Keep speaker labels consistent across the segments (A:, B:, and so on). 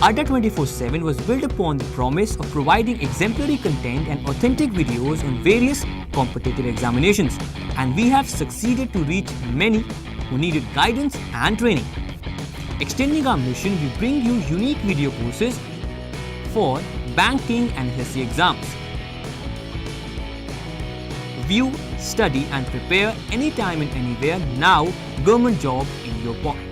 A: Adda247 was built upon the promise of providing exemplary content and authentic videos on various competitive examinations, and we have succeeded to reach many who needed guidance and training. Extending our mission, we bring you unique video courses for banking and SSC exams. View, study and prepare anytime and anywhere. Now, government job in your pocket.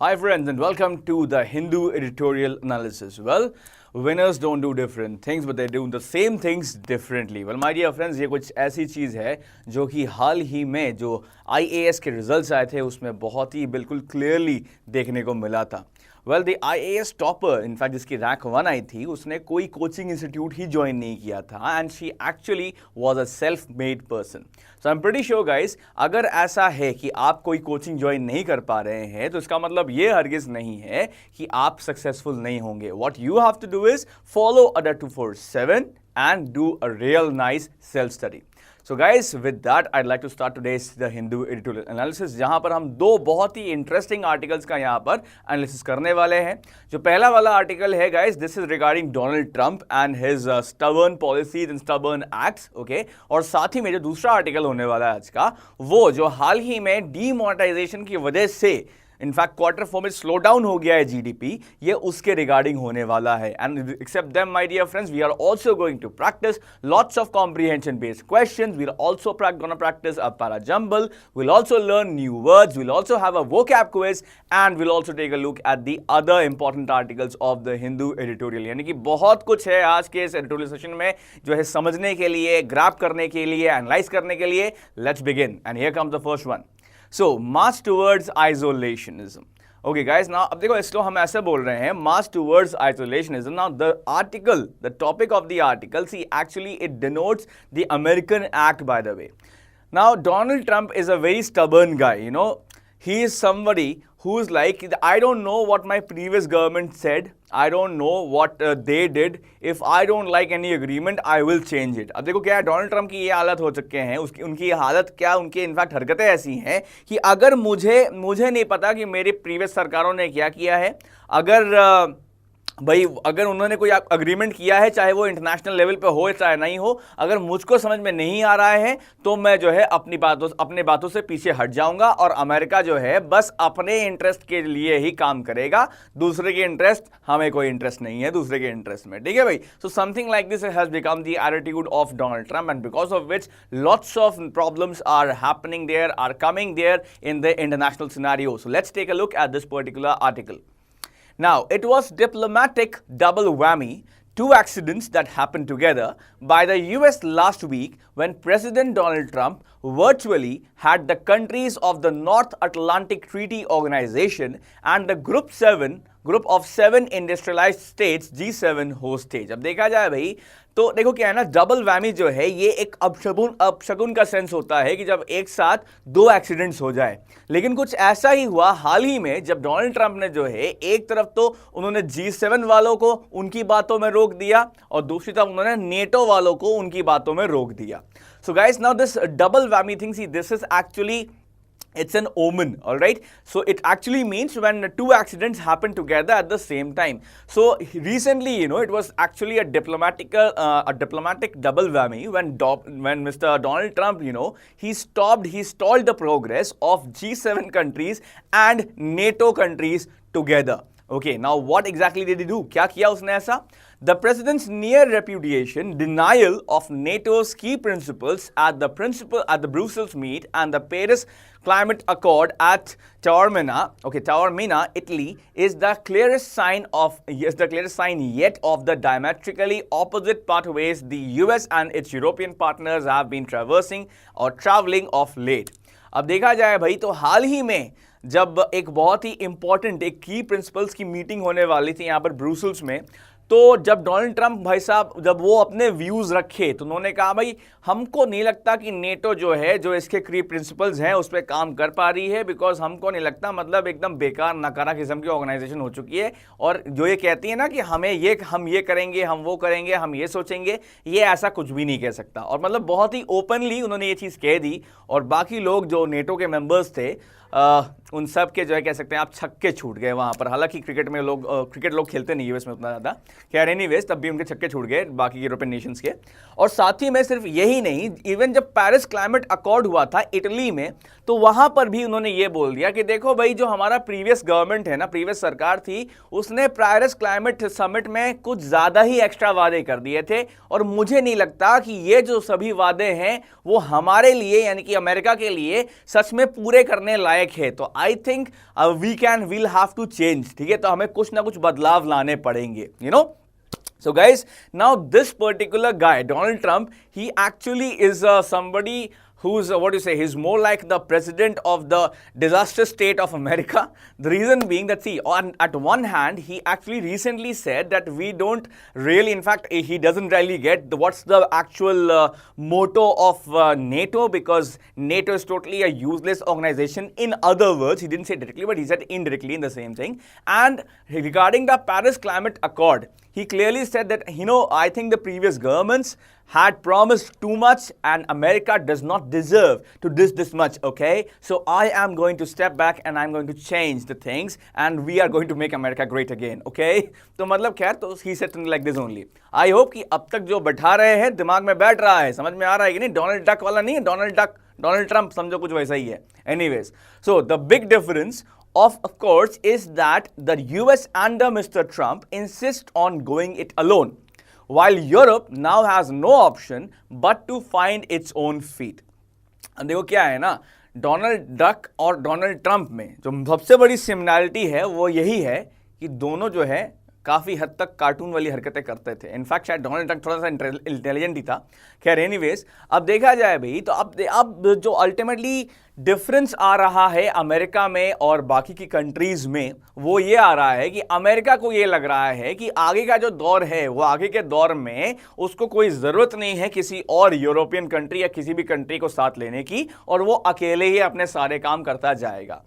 B: Hi friends and welcome to the Hindu editorial analysis. Well, winners don't do different things but they do the same things differently. Well, my dear friends, ये कुछ ऐसी चीज़ है जो कि हाल ही में जो IAS के results आए थे उसमें बहुत ही बिल्कुल क्लियरली देखने को मिला था. Well, the IAS topper, in fact जिसकी रैंक 1 आई थी, उसने कोई कोचिंग इंस्टीट्यूट ही ज्वाइन नहीं किया था and she actually was a self-made person. So I'm pretty sure guys, अगर ऐसा है कि आप कोई कोचिंग ज्वाइन नहीं कर पा रहे हैं तो इसका मतलब ये हरगिज नहीं है कि आप सक्सेसफुल नहीं होंगे. What you have to do is follow Adda247 and do a real nice self-study. So guys, with that, I'd like to start today's The Hindu Editorial Analysis, जहाँ पर हम दो बहुत ही इंटरेस्टिंग आर्टिकल्स का यहाँ पर एनालिसिस करने वाले हैं. जो पहला वाला आर्टिकल है guys, this is regarding Donald Trump and his stubborn policies and stubborn acts, okay? और साथ ही में जो दूसरा आर्टिकल होने वाला है आज का, वो जो हाल ही में डीमोनेटाइजेशन की वजह से इनफैक्ट क्वार्टर फोर में स्लो डाउन हो गया है जीडीपी, ये उसके रिगार्डिंग होने वाला है. And except them my dear friends, we are also going to practise lots of comprehension based questions. We are also gonna practise a para jumble. We will also learn new words. We will also have a vocab quiz and we will also take a look at the other important articles of the Hindu editorial. यानी कि बहुत कुछ है आज के इस editorial session में जो है समझने के लिए, ग्रैब करने के लिए, एनालाइज करने के लिए. Let's begin and here comes the first one. So, march towards isolationism. Okay guys, now अब देखो इसको हम ऐसे बोल रहे हैं march towards isolationism. Now the topic of the article, see actually it denotes the American act, by the way. Now Donald Trump is a very stubborn guy, you know. He is somebody who's like, I don't know what my previous government said. I don't know what they did. If I don't like any agreement, I will change it. अब देखो क्या है, Donald Trump की ये हालत हो चुके हैं, उनकी हालत क्या, उनकी इनफैक्ट हरकतें ऐसी हैं कि अगर मुझे नहीं पता कि मेरी प्रीवियस सरकारों ने क्या किया है, अगर उन्होंने कोई अग्रीमेंट किया है, चाहे वो इंटरनेशनल लेवल पे हो चाहे नहीं हो, अगर मुझको समझ में नहीं आ रहा है तो मैं जो है अपनी बातों से पीछे हट जाऊंगा और अमेरिका जो है बस अपने इंटरेस्ट के लिए ही काम करेगा. दूसरे के इंटरेस्ट, हमें कोई इंटरेस्ट नहीं है दूसरे के इंटरेस्ट में, ठीक है भाई. So something like this has become the attitude of Donald Trump and because of which lots of problems are happening there, are coming there in the international scenario. So let's take a look at this particular article. Now, it was diplomatic double whammy, two accidents that happened together by the US last week when President Donald Trump virtually had the countries of the North Atlantic Treaty Organization and the Group of 7 industrialized states G7 host stage. अब देखा जाए भाई तो देखो क्या है ना, double whammy जो है ये एक अपशगुन का सेंस होता है कि जब एक साथ दो एक्सीडेंट्स हो जाए. लेकिन कुछ ऐसा ही हुआ हाल ही में जब डोनाल्ड ट्रंप ने जो है एक तरफ तो उन्होंने G7 वालों को उनकी बातों में रोक दिया और दूसरी तरफ उन्होंने नेटो वालों को उनकी बातों में रोक दिया. So guys, now this double whammy thing, see this is actually, it's an omen, all right? So it actually means when two accidents happen together at the same time. So recently, you know, it was actually a diplomatic double whammy when Mr. Donald Trump, you know, he stalled the progress of G7 countries and NATO countries together. Okay, now what exactly did he do? क्या किया उसने ऐसा? The president's near repudiation, denial of NATO's key principles at the Brussels meet and the Paris Climate Accord at Taormina, Italy, is the clearest sign yet of the diametrically opposite pathways the US and its European partners have been traveling of late. अब देखा जाए भाई तो हाल ही में जब एक बहुत ही important एक की प्रिंसिपल्स की मीटिंग होने वाली थी यहाँ पर ब्रुसेल्स में, तो जब डोनाल्ड ट्रंप भाई साहब जब वो अपने व्यूज रखे तो उन्होंने कहा भाई हमको नहीं लगता कि नेटो जो है जो इसके क्री प्रिंसिपल्स हैं उस पर काम कर पा रही है, बिकॉज हमको नहीं लगता, मतलब एकदम बेकार नकारा किस्म की ऑर्गेनाइजेशन हो चुकी है। और जो ये कहती है ना कि हम ये करेंगे, हम वो करेंगे, हम ये सोचेंगे, ये ऐसा कुछ भी नहीं कह सकता। और मतलब बहुत ही ओपनली उन्होंने ये चीज़ कह दी। और बाकी लोग जो नेटो के मेंबर्स थे उन सब के जो है कह सकते हैं आप छक्के छूट गए वहां पर। हालांकि क्रिकेट लोग खेलते नहीं यूएस में उतना ज़्यादा, खैर एनीवेज तब भी उनके छक्के छूट गए बाकी यूरोपियन नेशंस के। और साथ ही में सिर्फ यही नहीं, इवन जब पेरिस क्लाइमेट अकॉर्ड हुआ था इटली में, तो वहां पर भी उन्होंने ये बोल दिया कि देखो भाई जो हमारा प्रीवियस गवर्नमेंट है ना, प्रीवियस सरकार थी, उसने पेरिस क्लाइमेट समिट में कुछ ज़्यादा ही एक्स्ट्रा वादे कर दिए थे। और मुझे नहीं लगता कि ये जो सभी वादे हैं वो हमारे लिए यानी कि अमेरिका के लिए सच में पूरे करने लायक है। तो I think we'll have to change, ठीक है, तो हमें कुछ ना कुछ बदलाव लाने पड़ेंगे, you know. So guys, now this particular guy, Donald Trump, he actually is somebody who's what do you say, he's more like the president of the disaster state of America. The reason being that, see, at one hand, he actually recently said that we don't really, in fact, he doesn't really get what's the actual motto of NATO, because NATO is totally a useless organization. In other words, he didn't say directly, but he said indirectly in the same thing. And regarding the Paris Climate Accord, he clearly said that, you know, I think the previous governments had promised too much and America does not deserve to this much, okay? So I am going to step back and I'm going to change the things and we are going to make America great again, okay? तो मतलब खैर, तो he said something like this only. I hope कि अब तक जो बैठा रहे हैं दिमाग में बैठ रहा है, समझ में आ रहा है कि नहीं, डोनाल्ड डक वाला नहीं है, डोनाल्ड ट्रंप समझो कुछ वैसा ही है। Anyways, so the big difference of course is that the US under Mr. Trump insist on going it alone, while Europe now has no option but to find its own feet. अब देखो क्या है ना, Donald duck और Donald Trump में जो सबसे बड़ी सिमिलरिटी है वो यही है कि दोनों जो है काफ़ी हद तक कार्टून वाली हरकतें करते थे। इनफैक्ट शायद डोनाल्ड ट्रंप थोड़ा सा इंटेलिजेंट ही था। खैर एनीवेज, अब देखा जाए भाई तो अब जो अल्टीमेटली डिफरेंस आ रहा है अमेरिका में और बाकी की कंट्रीज में वो ये आ रहा है कि अमेरिका को ये लग रहा है कि आगे का जो दौर है वो आगे के दौर में उसको कोई ज़रूरत नहीं है किसी और यूरोपियन कंट्री या किसी भी कंट्री को साथ लेने की, और वो अकेले ही अपने सारे काम करता जाएगा।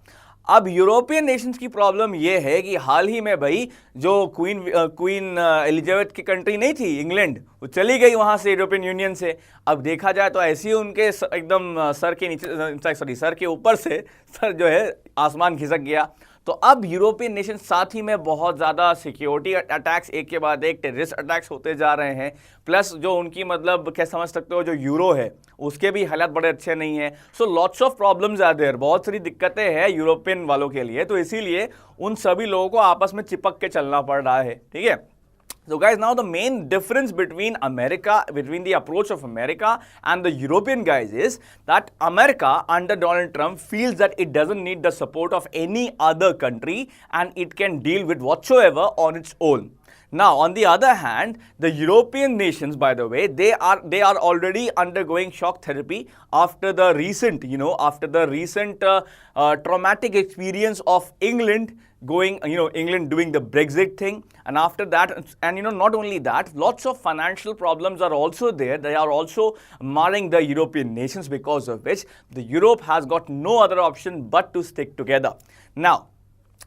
B: अब यूरोपियन नेशंस की प्रॉब्लम यह है कि हाल ही में भाई जो क्वीन एलिजाबेथ की कंट्री नहीं थी इंग्लैंड, वो चली गई वहां से यूरोपियन यूनियन से। अब देखा जाए तो ऐसे ही उनके एकदम सर के नीचे सर के ऊपर से सर जो है आसमान खिसक गया। तो अब यूरोपियन नेशन साथ ही में बहुत ज़्यादा सिक्योरिटी अटैक्स एक के बाद एक टेररिस्ट अटैक्स होते जा रहे हैं, प्लस जो उनकी मतलब क्या समझ सकते हो जो यूरो है उसके भी हालात बड़े अच्छे नहीं है। So lots of problems are there, बहुत सारी दिक्कतें हैं यूरोपियन वालों के लिए, तो इसीलिए उन सभी लोगों को आपस में चिपक के चलना पड़ रहा है, ठीक है। So guys, now the main difference between the approach of America and the European guys is that America under Donald Trump feels that it doesn't need the support of any other country and it can deal with whatsoever on its own. Now, on the other hand, the European nations, by the way, they are already undergoing shock therapy after the recent, traumatic experience of England doing the Brexit thing, and after that, and not only that, lots of financial problems are also there. They are also marring the European nations, because of which the Europe has got no other option but to stick together. Now,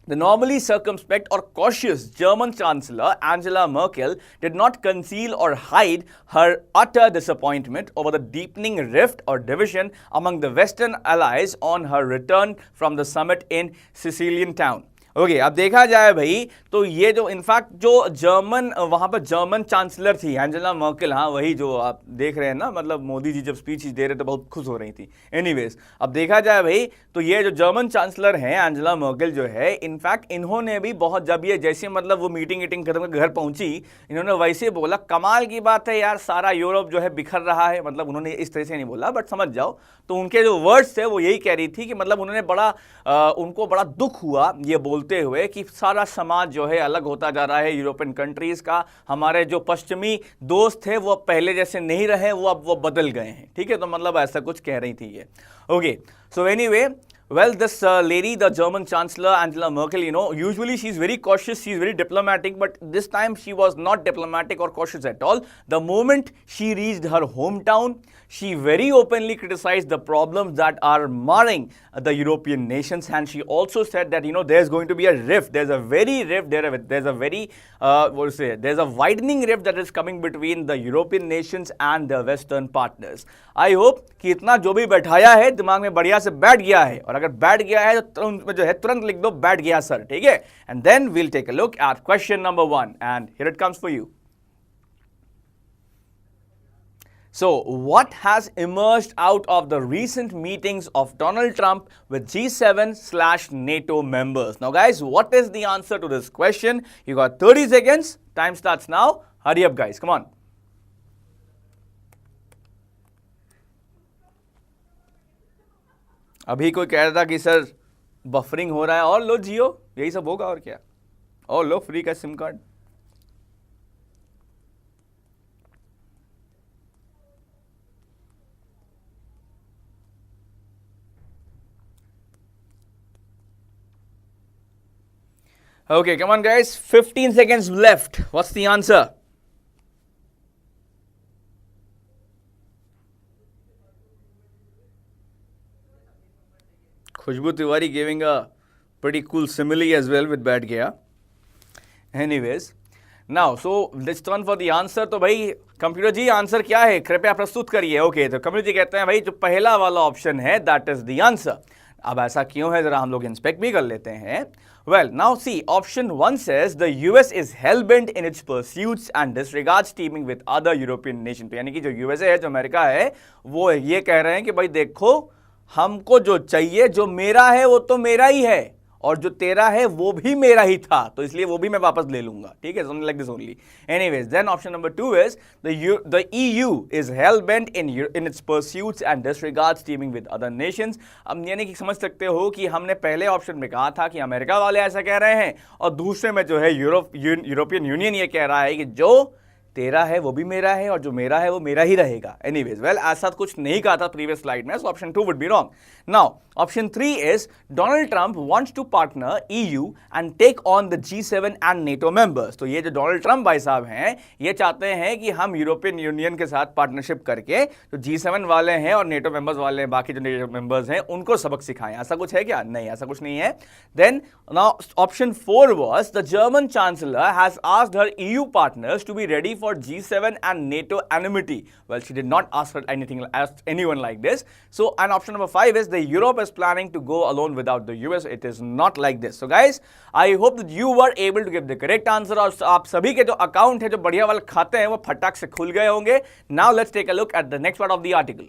B: the normally circumspect or cautious German Chancellor Angela Merkel did not conceal or hide her utter disappointment over the deepening rift or division among the Western allies on her return from the summit in Sicilian town. Okay, अब देखा जाए भाई तो ये जो in fact जो वहाँ पर जर्मन चांसलर थी एंजेला मर्केल, हाँ वही जो आप देख रहे हैं ना, मतलब मोदी जी जब स्पीच दे रहे थे बहुत खुश हो रही थी। एनीवेज, अब देखा जाए भाई तो ये जो जर्मन चांसलर हैं एंजेला मर्केल जो है, इनफैक्ट इन्होंने भी बहुत, जब ये जैसे मतलब वो मीटिंग खत्म कर घर पहुंची, इन्होंने वैसे बोला कमाल की बात है यार, सारा यूरोप जो है बिखर रहा है। मतलब उन्होंने इस तरह से नहीं बोला, बट समझ जाओ, तो उनके जो वर्ड्स थे वो यही कह रही थी कि मतलब उन्होंने उनको बड़ा दुख हुआ ये बोलते हुए कि सारा समाज जो है अलग होता जा रहा है यूरोपियन कंट्रीज का। हमारे जो पश्चिमी दोस्त थे वो पहले जैसे नहीं रहे, वो अब वो बदल गए हैं, ठीक है। तो मतलब ऐसा कुछ कह रही थी ये। Okay, so anyway, Well, this lady, the German Chancellor Angela Merkel, usually she's very cautious, she's very diplomatic, but this time she was not diplomatic or cautious at all. The moment she reached her hometown, she very openly criticized the problems that are marring the European nations, and she also said that there's going to be a rift. There's a widening rift that is coming between the European nations and the Western partners. I hope कि इतना जो भी बैठाया है दिमाग में बढ़िया से बैठ गया है, और अगर बैठ गया है तो तुरंत जो है तुरंत लिख दो बैठ गया सर, ठीक है? And then we'll take a look at question number 1 and here it comes for you. So, what has emerged out of the recent meetings of Donald Trump with G7/NATO members? Now guys, what is the answer to this question? You got 30 seconds. Time starts now. Hurry up guys, come on. अभी कोई कह रहा था कि sir buffering हो रहा है, और लो जियो, यही सब होगा और क्या, और लो फ्री का SIM card. Okay, come on guys, 15 seconds left. What's the answer? Khushbu Tiwari giving a pretty cool simile as well with bad gaya. Anyways, now so let's turn for the answer. तो भाई computer जी answer क्या है, कृपया प्रस्तुत करिए. Okay, तो computer जी कहते हैं भाई जो पहला वाला ऑप्शन है दैट इज द आंसर. अब ऐसा क्यों है जरा हम लोग इंस्पेक्ट भी कर लेते हैं. Well, now see, option 1 says the US is hell-bent in its pursuits and disregards teaming with other European nations. तो यानी कि जो USA है, जो अमेरिका है, वो ये कह रहे हैं कि भाई देखो, हमको जो चाहिए, जो मेरा है वो तो मेरा ही है, और जो तेरा है वो भी मेरा ही था, तो इसलिए वो भी मैं वापस ले लूंगा, ठीक है? Something like this only. Anyways, then option number 2 is the EU is hell bent in its pursuits and disregards teaming with other nations. अब यानी कि समझ सकते हो कि हमने पहले ऑप्शन में कहा था कि अमेरिका वाले ऐसा कह रहे हैं, और दूसरे में जो है यूरोपियन यूनियन ये कह रहा है कि जो तेरा है वो भी मेरा है, और जो मेरा है वो मेरा ही रहेगा. Anyways, well, ऐसा कुछ नहीं कहा था प्रीवियस स्लाइड में, so option 2 would be wrong. Now, option 3 is Donald Trump wants to partner EU and take on the G7 and NATO members. तो ये जो डोनाल्ड ट्रम्प भाई साहब हैं, ये चाहते हैं कि हम यूरोपियन यूनियन के साथ पार्टनरशिप करके जो G7 वाले हैं और NATO मेंबर्स वाले हैं, बाकी जो NATO मेंबर्स हैं, उनको सबक सिखाएं. ऐसा कुछ है क्या? नहीं, ऐसा कुछ नहीं है. Then, now option 4 was the German Chancellor has asked her EU partners to be ready for G7 and NATO anonymity. Well, she did not ask anyone like this. So, and option number 5 is the Europe is planning to go alone without the US. It is not like this. So, guys, I hope that you were able to give the correct answer. और आप सभी के जो account है, जो बढ़िया वाले खाते हैं, वो फटाक से खुल गए होंगे. Now, let's take a look at the next part of the article.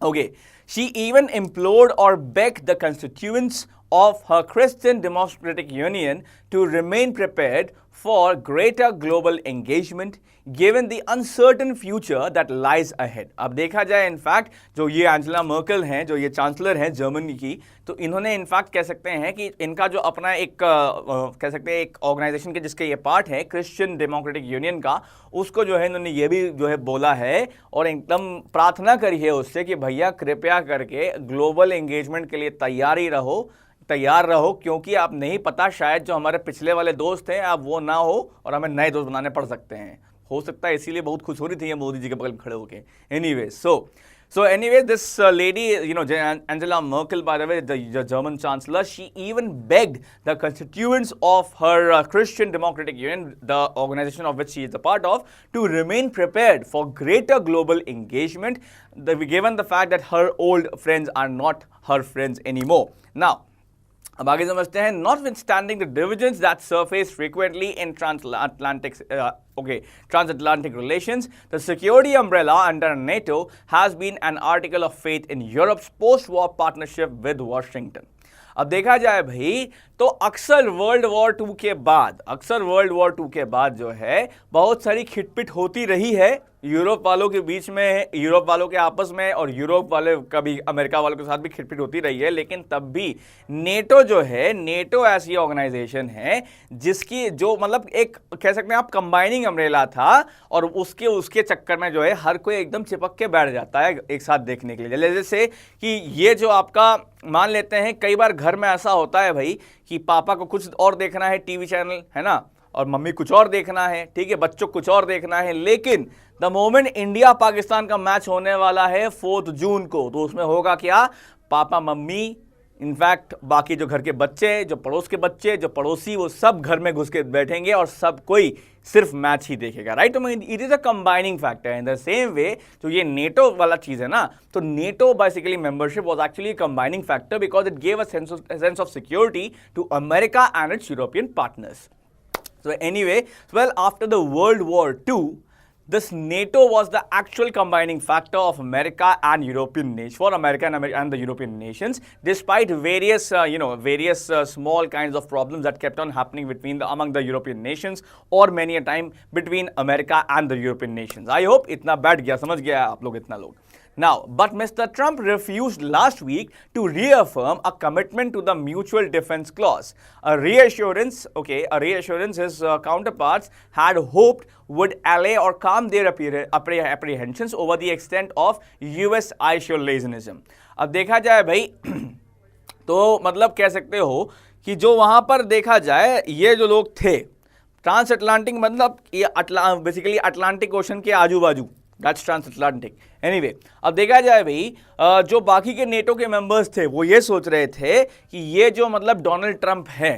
B: Okay, she even implored or begged the constituents of her Christian Democratic Union to remain prepared for greater global engagement given the uncertain future that lies ahead. अब देखा जाए in fact जो ये Angela Merkel हैं, जो ये chancellor हैं Germany की, तो इन्होंने इनफैक्ट कह सकते हैं कि इनका जो अपना एक कह सकते हैं एक ऑर्गेनाइजेशन के जिसके ये पार्ट है क्रिश्चियन डेमोक्रेटिक यूनियन का, उसको जो है इन्होंने ये भी जो है बोला है और एकदम प्रार्थना करी है उससे कि भैया कृपया करके ग्लोबल एंगेजमेंट के लिए तैयार रहो, क्योंकि आप नहीं पता शायद जो हमारे पिछले वाले दोस्त हैं आप वो ना हो और हमें नए दोस्त बनाने पड़ सकते हैं. हो सकता है इसीलिए बहुत खुश हो रही थी ये मोदी जी के बगल में खड़े होके. Anyway, so anyway, this lady, Angela Merkel, by the way, the German chancellor, she even begged the constituents of her Christian Democratic Union, the organization of which she is a part of, to remain prepared for greater global engagement, given the fact that her old friends are not her friends anymore. Now, अब आगे समझते हैं. Notwithstanding the divisions that surface frequently in transatlantic relations, the security umbrella under NATO has been an article of faith in Europe's post-war partnership with Washington. अब देखा जाए भाई तो अक्सर वर्ल्ड वॉर 2 के बाद जो है बहुत सारी खिटपिट होती रही है यूरोप वालों के बीच में, यूरोप वालों के आपस में और यूरोप वाले कभी अमेरिका वालों के साथ भी खिटपिट होती रही है, लेकिन तब भी नेटो जो है, नेटो ऐसी ऑर्गेनाइजेशन है जिसकी जो मतलब एक कह सकते हैं आप कंबाइनिंग अम्ब्रेला था, और उसके चक्कर में जो है हर कोई एकदम चिपक के बैठ जाता है एक साथ देखने के लिए। जैसे कि ये जो आपका मान लेते हैं, कई बार घर में ऐसा होता है भाई कि पापा को कुछ और देखना है टीवी चैनल, है ना, और मम्मी कुछ और देखना है, ठीक है, बच्चों को कुछ और देखना है, लेकिन द मोमेंट इंडिया पाकिस्तान का मैच होने वाला है 4 जून को, तो उसमें होगा क्या, पापा मम्मी, इनफैक्ट बाकी जो घर के बच्चे, जो पड़ोस के बच्चे, जो पड़ोसी, वो सब घर में घुस के बैठेंगे और सब कोई सिर्फ मैच ही देखेगा, राइट। तो it is a combining factor. In the same way जो ये नेटो वाला चीज है ना, तो NATO basically membership was actually combining factor because it gave a sense of security to America and its European partners. So anyway, well, after the World War II, this NATO was the actual combining factor of America and European nations, for America and the European nations, despite various, small kinds of problems that kept on happening among the European nations, or many a time between America and the European nations. I hope itna बैठ गया, समझ गया आप लोग इतना लोग. Now, but Mr. Trump refused last week to reaffirm a commitment to the Mutual Defense Clause, a reassurance his counterparts had hoped would allay or calm their apprehensions over the extent of US isolationism. अब देखा जाए भाई तो मतलब कह सकते हो कि जो वहां पर देखा जाए, ये जो लोग थे ट्रांस अटलांटिक, मतलब ये बेसिकली अटलांटिक ओशन के आजू बाजू, दैट्स ट्रांस अटलांटिक। एनीवे, अब देखा जाए भाई जो बाकी के नेटो के मेंबर्स थे वो ये सोच रहे थे कि ये जो मतलब डोनाल्ड ट्रंप है,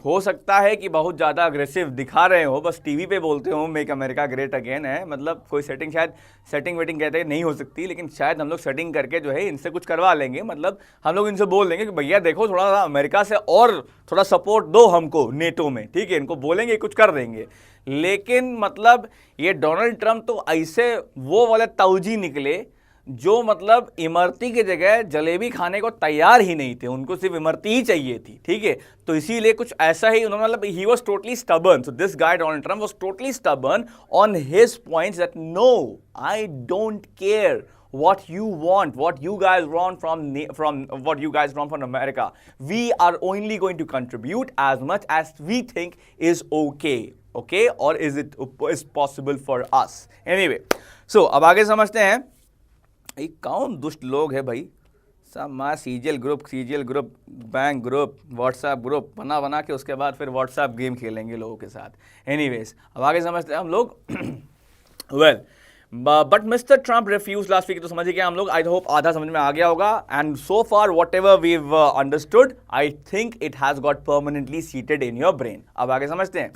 B: हो सकता है कि बहुत ज़्यादा अग्रेसिव दिखा रहे हो, बस टीवी पे बोलते हो मेक अमेरिका ग्रेट अगेन है, मतलब कोई सेटिंग, शायद सेटिंग वेटिंग कहते हैं नहीं हो सकती, लेकिन शायद हम लोग सेटिंग करके जो है इनसे कुछ करवा लेंगे, मतलब हम लोग इनसे बोल देंगे कि भैया देखो थोड़ा सा अमेरिका से और थोड़ा सपोर्ट दो हमको नेटो में, ठीक है, इनको बोलेंगे कुछ कर देंगे। लेकिन मतलब ये डोनाल्ड ट्रंप तो ऐसे वो वाले तौजी निकले जो मतलब इमरती की जगह जलेबी खाने को तैयार ही नहीं थे, उनको सिर्फ इमरती ही चाहिए थी, ठीक है। तो इसीलिए कुछ ऐसा ही उन्होंने, मतलब he was totally stubborn, so this guy Donald Trump was totally stubborn on his points that no, I don't care what you want, what you guys want from America. We are only going to contribute as much as we think is okay, or is possible for us. Anyway, so अब आगे समझते हैं ये कौन दुष्ट लोग है भाई, सब माँ CGL group, bank group, WhatsApp group बना के उसके बाद फिर व्हाट्सएप गेम खेलेंगे लोगों के साथ। एनीवेज, अब आगे समझते हैं हम लोग। Well, but mister Trump refuse last week, तो समझिए क्या हम लोग, आई होप आधा समझ में आ गया होगा, and so far whatever we've understood, I think it has got permanently seated in your brain. अब आगे समझते हैं।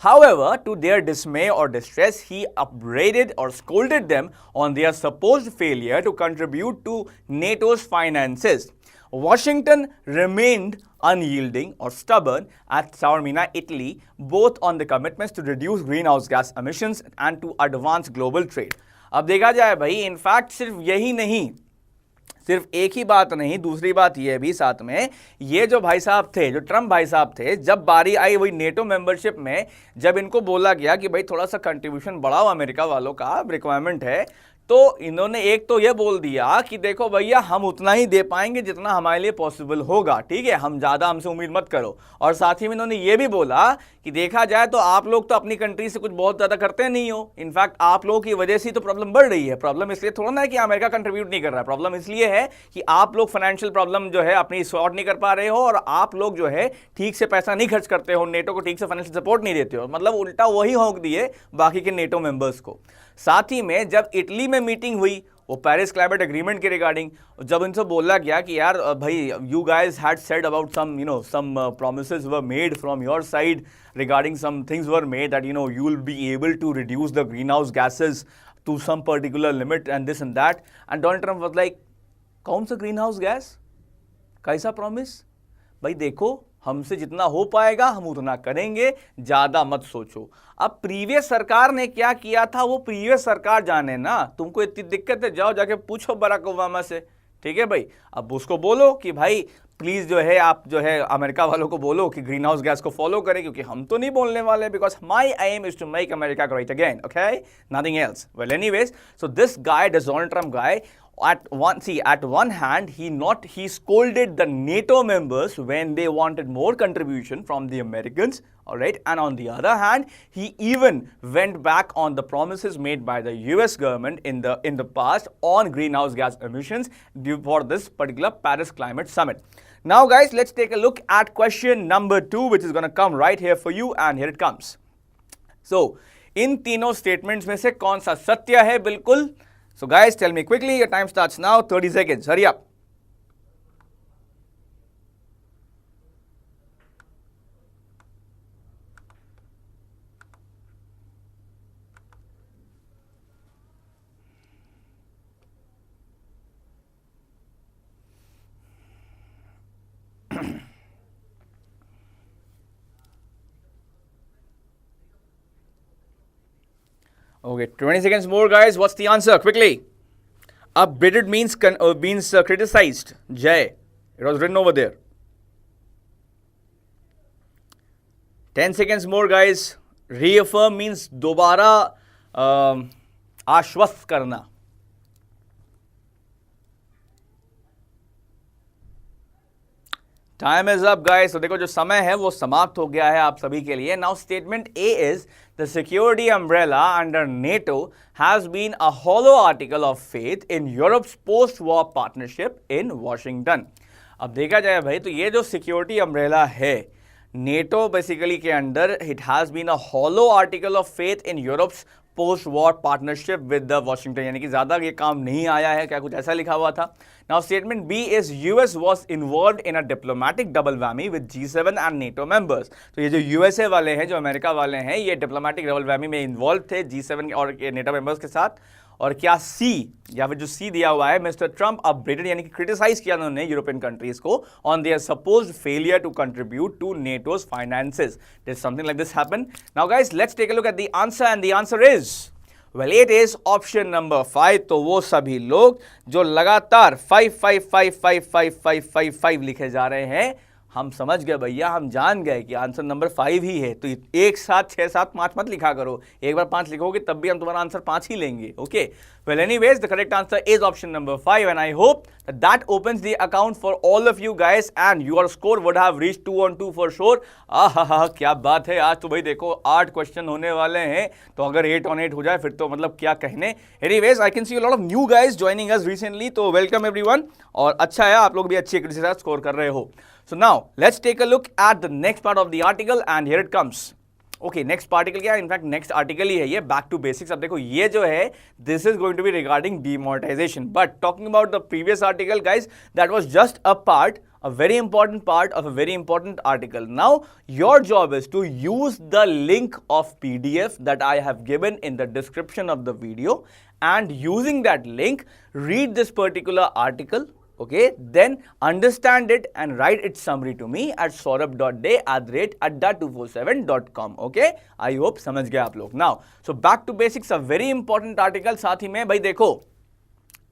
B: However, to their dismay or distress, he upbraided or scolded them on their supposed failure to contribute to NATO's finances. Washington remained unyielding or stubborn at Taormina, Italy, both on the commitments to reduce greenhouse gas emissions and to advance global trade. अब देखा जाए भाई, in fact सिर्फ यही नहीं, सिर्फ एक ही बात नहीं, दूसरी बात यह भी साथ में, ये जो भाई साहब थे, जो ट्रम्प भाई साहब थे, जब बारी आई वही नेटो मेंबरशिप में, जब इनको बोला गया कि भाई थोड़ा सा कंट्रीब्यूशन बढ़ाओ, अमेरिका वालों का रिक्वायरमेंट है, तो इन्होंने एक तो ये बोल दिया कि देखो भैया हम उतना ही दे पाएंगे जितना हमारे लिए पॉसिबल होगा, ठीक है, हम ज़्यादा हमसे उम्मीद मत करो। और साथ ही में इन्होंने ये भी बोला कि देखा जाए तो आप लोग तो अपनी कंट्री से कुछ बहुत ज़्यादा करते नहीं हो, इनफैक्ट आप लोगों की वजह से तो प्रॉब्लम बढ़ रही है। प्रॉब्लम इसलिए थोड़ा ना है कि अमेरिका कंट्रीब्यूट नहीं कर रहा है, प्रॉब्लम इसलिए है कि आप लोग फाइनेंशियल प्रॉब्लम जो है अपनी सॉर्ट नहीं कर पा रहे हो, और आप लोग जो है ठीक से पैसा नहीं खर्च करते हो, नेटो को ठीक से फाइनेंशियल सपोर्ट नहीं देते हो, मतलब उल्टा वही होंक दिए बाकी के नेटो मेंबर्स को। साथ ही में जब इटली में मीटिंग हुई वो पेरिस क्लाइमेट एग्रीमेंट के रिगार्डिंग, जब इनसे बोला गया कि यार भाई you guys had said about some promises were made from your side regarding some things were made that you will be able to reduce the greenhouse gases to some particular limit and this and that, and Donald Trump was like, कौन सा green house gas, कैसा promise, भाई देखो हमसे जितना हो पाएगा हम उतना करेंगे, ज्यादा मत सोचो। अब प्रीवियस सरकार ने क्या किया था वो प्रीवियस सरकार जाने ना, तुमको इतनी दिक्कत है जाओ जाके पूछो बराक ओबामा से, ठीक है भाई। अब उसको बोलो कि भाई प्लीज जो है आप जो है अमेरिका वालों को बोलो कि ग्रीन हाउस गैस को फॉलो करें, क्योंकि हम तो नहीं बोलने वाले, because my aim is to make America great again, okay, nothing else. Well anyways, so this guy, the Donald Trump guy, at one hand, he scolded the NATO members when they wanted more contribution from the Americans, all right, and on the other hand, he even went back on the promises made by the US government in the past on greenhouse gas emissions for this particular Paris Climate Summit. Now guys, let's take a look at question number 2, which is going to come right here for you, and here it comes. So, इन तीनों statements में से कौन सा सत्य है बिल्कुल? So guys, tell me quickly, your time starts now, 30 seconds, hurry up. Okay, 20 seconds more guys, what's the answer? Quickly. Upbraided means criticized. Jay, it was written over there. 10 seconds more guys. Reaffirm means दोबारा आश्वस्त करना. Time is up guys. तो देखो जो समय है वो समाप्त हो गया है आप सभी के लिए. Now statement A is the security umbrella under NATO has been a hollow article of faith in Europe's post-war partnership in Washington. अब देखा जाए भाई तो ये जो सिक्योरिटी अम्ब्रेला है NATO बेसिकली के अंदर, it has been a hollow article of faith in Europe's post-war partnership with the Washington, यानी कि ज्यादा ये काम नहीं आया है क्या, कुछ ऐसा लिखा हुआ था. Now statement B is US was involved in a diplomatic double whammy with G7 and NATO members. तो ये जो USA वाले हैं, जो अमेरिका वाले हैं, ये डिप्लोमेटिक डबल वैमी में इन्वॉल्व थे G7 और NATO मेंबर्स के साथ. और क्या C, या फिर जो C दिया हुआ है, मिस्टर ट्रंप अपग्रेडेड यानी कि क्रिटिसाइज किया उन्होंने यूरोपियन कंट्रीज को on their supposed failure to contribute to NATO's finances. Did something like this happen? Now guys, let's take a look at the answer, and the answer is well it is option number 5. तो वो सभी लोग जो लगातार 5 लिखे जा रहे हैं, हम समझ गए भैया, हम जान गए कि आंसर नंबर 5 ही है. तो एक साथ 6 7 5 मत लिखा करो, एक बार 5 लिखोगे तब भी हम तुम्हारा आंसर 5 ही लेंगे. Okay, well anyways, the correct answer is option number 5, and I hope that opens the account for all of you guys, and your score would have reached 2 on 2 for sure. क्या बात है, आज तो भाई देखो 8 question होने वाले हैं, तो अगर 8 on 8 हो जाए फिर तो मतलब क्या कहने. Anyways, I can see a lot of new guys joining us recently, तो वेलकम एवरीवन. और अच्छा है, आप लोग भी अच्छी एक्यूरेसी के साथ स्कोर कर रहे हो. So now let's take a look at the next part of the article, and here it comes. Okay, next article क्या है? इनफैक्ट नेक्स्ट आर्टिकल ही है ये, बैक टू बेसिक्स. अब देखो ये जो है, this is going to be regarding demonetisation, but talking about the previous article guys, that was just a part, a very important part of a very important article. Now your job is to use the link of PDF that I have given in the description of the video, and using that link read this particular article. Okay, then understand it and write its summary to me at saurabh.day@adda247.com. Okay, I hope समझ गए आप लोग. Now, so back to basics, a very important article. साथ ही में भाई देखो,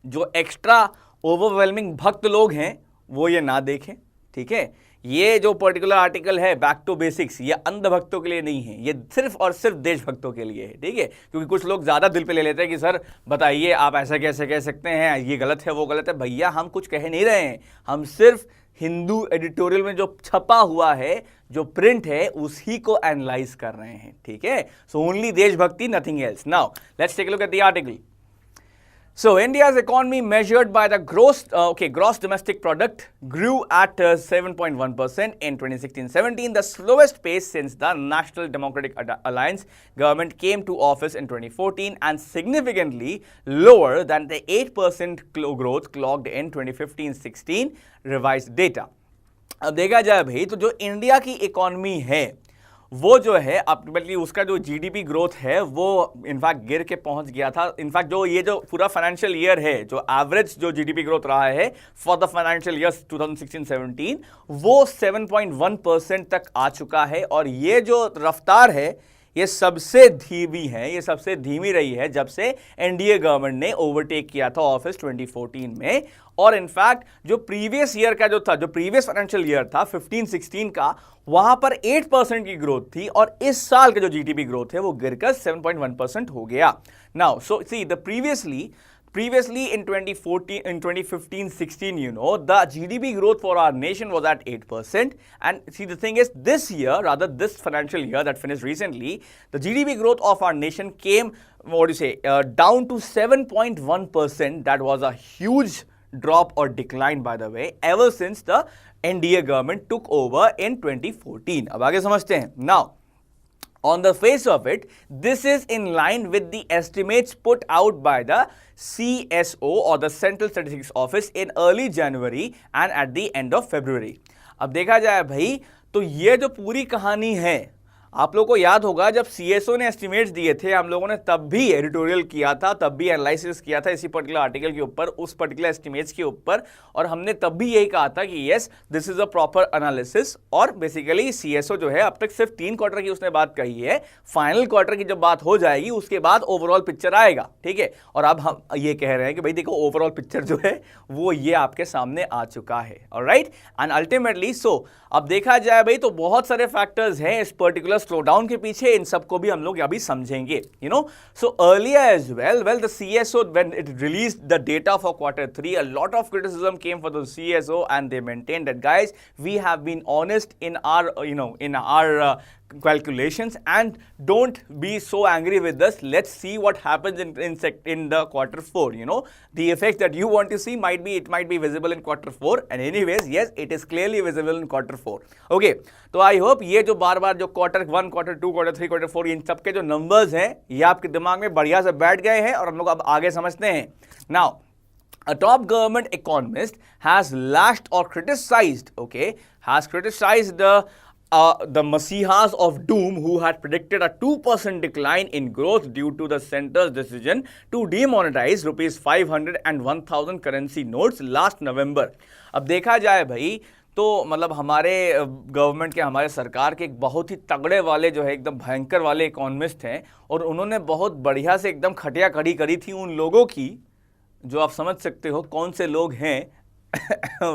B: जो extra overwhelming भक्त लोग हैं वो ये ना देखें, ठीक है. ये जो पर्टिकुलर आर्टिकल है बैक टू बेसिक्स, ये अंधभक्तों के लिए नहीं है, ये सिर्फ और सिर्फ देशभक्तों के लिए है, ठीक है. क्योंकि कुछ लोग ज़्यादा दिल पे ले लेते हैं कि सर बताइए आप ऐसा कैसे कह सकते हैं, ये गलत है वो गलत है. भैया हम कुछ कह नहीं रहे हैं, हम सिर्फ हिंदू एडिटोरियल में जो छपा हुआ है, जो प्रिंट है, उसी को एनालाइज कर रहे हैं, ठीक है. सो ओनली देशभक्ति, nothing else. Now let's take a look at the article. So India's economy measured by the gross domestic product grew at 7.1% in 2016-17, the slowest pace since the National Democratic Alliance government came to office in 2014, and significantly lower than the 8% growth clocked in 2015-16 revised data. अब देखा जाए भाई तो जो India की economy है वो जो है अल्टीमेटली उसका जो जीडीपी ग्रोथ है वो इनफैक्ट गिर के पहुंच गया था. इनफैक्ट जो ये जो पूरा फाइनेंशियल ईयर है, जो एवरेज जो जीडीपी ग्रोथ रहा है फॉर द फाइनेंशियल ईयर 2016-17, वो 7.1% तक आ चुका है. और ये जो रफ्तार है ये सबसे धीमी है, ये सबसे धीमी रही है जब से एनडीए गवर्नमेंट ने ओवरटेक किया था ऑफिस 2014 में। और इनफैक्ट जो प्रीवियस ईयर का जो था, जो प्रीवियस फाइनेंशियल ईयर था 15-16 का, वहां पर 8% की ग्रोथ थी और इस साल का जो जीडीपी ग्रोथ है वो गिरकर 7.1% हो गया। Now so see the previously in 2015-16, the GDP growth for our nation was at 8%. And see, the thing is, this year, rather this financial year that finished recently, the GDP growth of our nation came, down to 7.1%. That was a huge drop or decline, by the way, ever since the NDA government took over in 2014. अब आगे समझते हैं. Now, on the face of it, this is in line with the estimates put out by the CSO or the Central Statistics Office in early January and at the end of February. अब देखा जाए भाई तो ये जो पूरी कहानी है, आप लोगों को याद होगा जब सीएसओ ने एस्टिमेट्स दिए थे, हम लोगों ने तब भी एडिटोरियल किया था, तब भी एनालिसिस किया था इसी पर्टिकुलर आर्टिकल के ऊपर, उस पर्टिकुलर एस्टिमेट्स के ऊपर, और हमने तब भी यही कहा था कि yes this is a proper analysis. और बेसिकली सीएसओ जो है अब तक सिर्फ 3 क्वार्टर की उसने बात कही है, फाइनल क्वार्टर की जब बात हो जाएगी उसके बाद ओवरऑल पिक्चर आएगा, ठीक है। और अब हम ये कह रहे हैं कि भाई देखो ओवरऑल पिक्चर जो है वो ये आपके सामने आ चुका है, ऑलराइट। एंड अल्टीमेटली सो अब देखा जाए भाई तो बहुत सारे फैक्टर्स हैं इस पर्टिकुलर स्लोडाउन के पीछे, इन सबको भी हम लोग अभी समझेंगे, you know. So earlier as well the CSO when it released the data for Q3, a lot of criticism came for the CSO and they maintained that guys we have been honest in our calculations and don't be so angry with us. Let's see what happens in the Q4. You know, the effect that you want to see might be visible in Q4, and anyways yes it is clearly visible in Q4. Okay, तो I hope ये जो बार बार जो Q1, Q2, Q3, Q4 इन सब के जो numbers हैं ये आपके दिमाग में बढ़िया से बैठ गए हैं और हम लोग अब आगे समझते हैं। Now, a top government economist has lashed or criticized the Masihas of Doom who had predicted a 2% decline in growth due to the centre's decision to demonetize rupees 500 and 1000 currency notes last November. अब देखा जाए भाई तो मतलब हमारे government के, हमारे सरकार के एक बहुत ही तगड़े वाले जो है एकदम भयंकर वाले इकोनॉमिस्ट हैं और उन्होंने बहुत बढ़िया से एकदम खटिया कड़ी करी थी उन लोगों की जो आप समझ सकते हो कौन से लोग हैं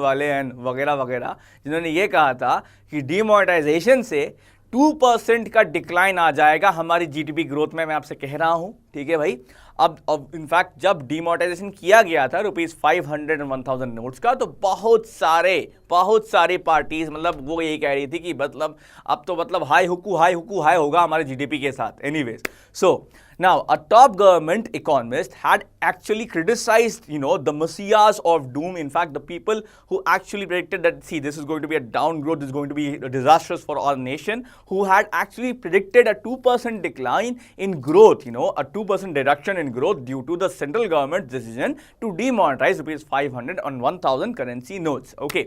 B: वाले एंड वगैरह वगैरह, जिन्होंने ये कहा था कि डीमोनेटाइजेशन से 2% का डिक्लाइन आ जाएगा हमारी जीडीपी ग्रोथ में। मैं आपसे कह रहा हूं, ठीक है भाई। अब इनफैक्ट जब डीमोनेटाइजेशन किया गया था रुपीज 500 एंड 1000 नोट्स का, तो बहुत सारी पार्टीज मतलब वो यही कह रही थी कि मतलब अब तो मतलब हाई हुकू हाई होगा हमारे जीडीपी के साथ। Anyways, so now a top government economist had actually criticized the messiahs of doom, in fact the people who actually predicted that see this is going to be a down growth, this is going to be disastrous for our nation, who had actually predicted a 2% decline in growth, a 2% reduction in growth due to the central government's decision to demonetize rupees 500 and 1000 currency notes. Okay,